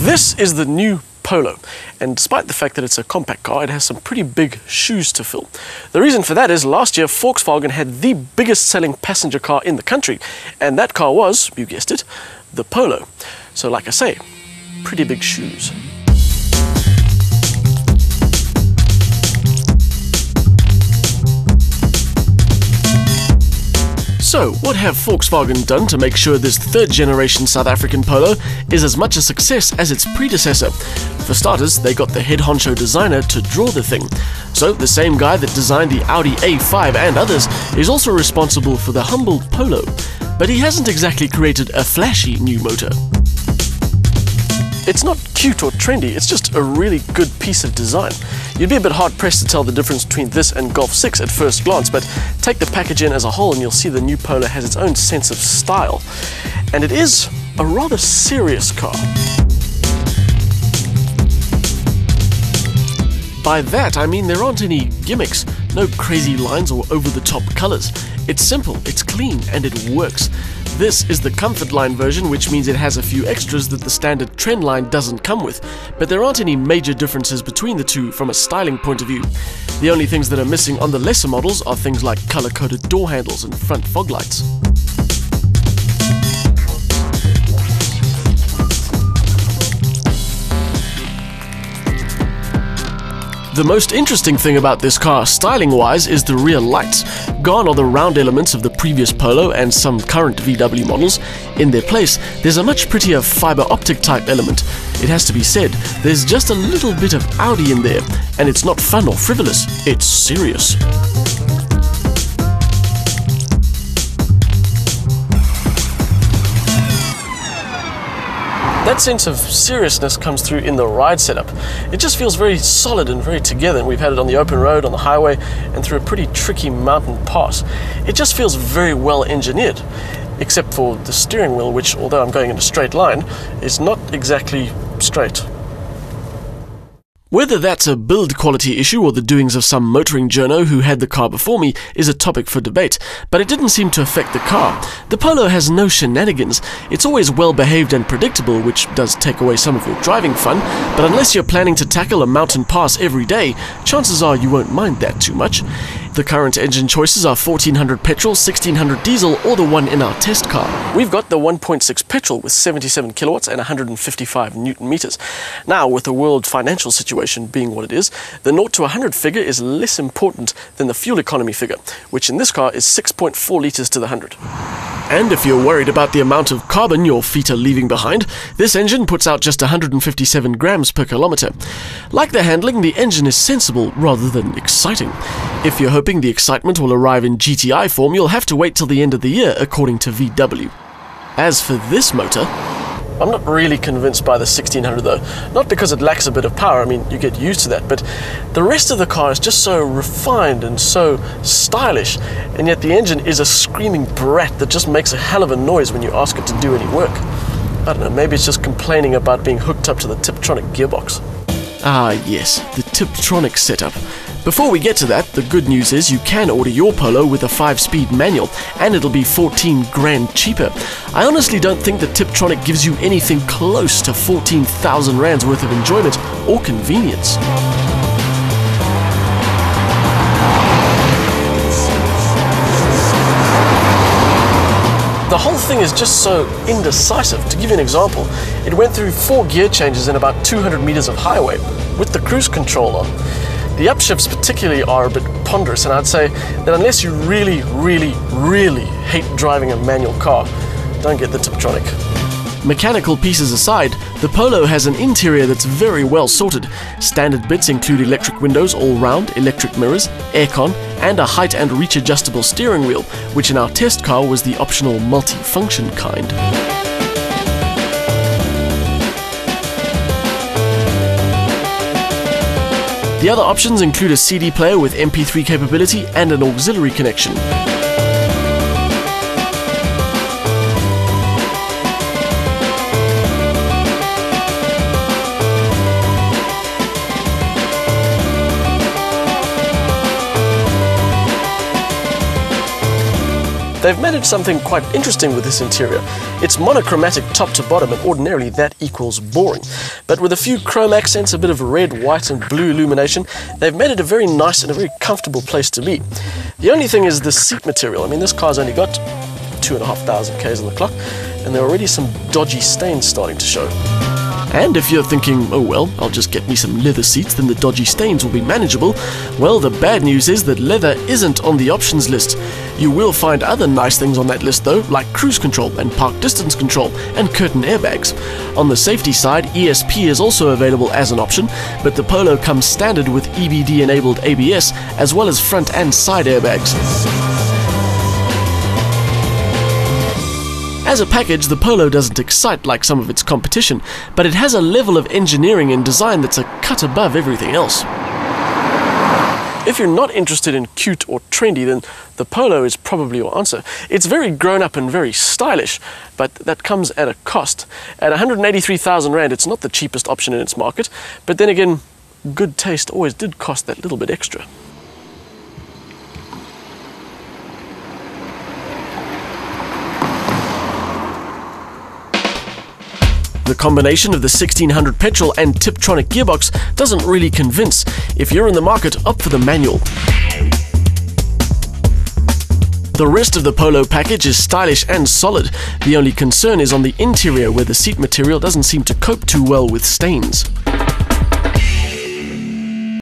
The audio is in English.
This is the new Polo, and despite the fact that it's a compact car, it has some pretty big shoes to fill. The reason for that is last year Volkswagen had the biggest selling passenger car in the country, and that car was, you guessed it, the Polo. So like I say, pretty big shoes. So, what have Volkswagen done to make sure this third-generation South African Polo is as much a success as its predecessor? For starters, they got the head honcho designer to draw the thing. So, the same guy that designed the Audi A5 and others is also responsible for the humble Polo. But he hasn't exactly created a flashy new motor. It's not cute or trendy, it's just a really good piece of design. You'd be a bit hard-pressed to tell the difference between this and Golf 6 at first glance, but take the package in as a whole and you'll see the new Polo has its own sense of style. And it is a rather serious car. By that, I mean there aren't any gimmicks, no crazy lines or over-the-top colors. It's simple, it's clean, and it works. This is the Comfort Line version, which means it has a few extras that the standard Trendline doesn't come with, but there aren't any major differences between the two from a styling point of view. The only things that are missing on the lesser models are things like color-coded door handles and front fog lights. The most interesting thing about this car, styling-wise, is the rear lights. Gone are the round elements of the previous Polo and some current VW models. In their place, there's a much prettier fiber optic type element. It has to be said, there's just a little bit of Audi in there, and it's not fun or frivolous, it's serious. That sense of seriousness comes through in the ride setup. It just feels very solid and very together, and we've had it on the open road, on the highway, and through a pretty tricky mountain pass. It just feels very well engineered, except for the steering wheel, which, although I'm going in a straight line, is not exactly straight. Whether that's a build quality issue or the doings of some motoring journo who had the car before me is a topic for debate, but it didn't seem to affect the car. The Polo has no shenanigans. It's always well behaved and predictable, which does take away some of your driving fun, but unless you're planning to tackle a mountain pass every day, chances are you won't mind that too much. The current engine choices are 1400 petrol, 1600 diesel, or the one in our test car. We've got the 1.6 petrol with 77 kilowatts and 155 newton meters. Now, with the world financial situation being what it is, the 0 to 100 figure is less important than the fuel economy figure, which in this car is 6.4 litres to the 100. And if you're worried about the amount of carbon your feet are leaving behind, this engine puts out just 157 grams per kilometre. Like the handling, the engine is sensible rather than exciting. If you're hoping the excitement will arrive in GTI form, you'll have to wait till the end of the year, according to VW. As for this motor, I'm not really convinced by the 1600 though. Not because it lacks a bit of power, I mean, you get used to that, but the rest of the car is just so refined and so stylish, and yet the engine is a screaming brat that just makes a hell of a noise when you ask it to do any work. I don't know, maybe it's just complaining about being hooked up to the Tiptronic gearbox. Ah yes, the Tiptronic setup. Before we get to that, the good news is you can order your Polo with a 5-speed manual, and it'll be 14 grand cheaper. I honestly don't think that Tiptronic gives you anything close to 14,000 rands worth of enjoyment or convenience. The whole thing is just so indecisive. To give you an example, it went through 4 gear changes in about 200 meters of highway with the cruise control on. The upshifts particularly are a bit ponderous, and I'd say that unless you really, really, really hate driving a manual car, don't get the Tiptronic. Mechanical pieces aside, the Polo has an interior that's very well sorted. Standard bits include electric windows all round, electric mirrors, aircon, and a height and reach adjustable steering wheel, which in our test car was the optional multi-function kind. The other options include a CD player with MP3 capability and an auxiliary connection. They've managed something quite interesting with this interior. It's monochromatic top to bottom, and ordinarily that equals boring. But with a few chrome accents, a bit of red, white and blue illumination, they've made it a very nice and a very comfortable place to be. The only thing is the seat material. I mean, this car's only got 2,500 Ks on the clock, and there are already some dodgy stains starting to show. And if you're thinking, oh well, I'll just get me some leather seats, then the dodgy stains will be manageable, well, the bad news is that leather isn't on the options list. You will find other nice things on that list though, like cruise control and park distance control and curtain airbags. On the safety side, ESP is also available as an option, but the Polo comes standard with EBD-enabled ABS, as well as front and side airbags. As a package, the Polo doesn't excite like some of its competition, but it has a level of engineering and design that's a cut above everything else. If you're not interested in cute or trendy, then the Polo is probably your answer. It's very grown up and very stylish, but that comes at a cost. At 183,000 Rand, it's not the cheapest option in its market, but then again, good taste always did cost that little bit extra. The combination of the 1600 petrol and Tiptronic gearbox doesn't really convince. If you're in the market, opt for the manual. The rest of the Polo package is stylish and solid. The only concern is on the interior, where the seat material doesn't seem to cope too well with stains.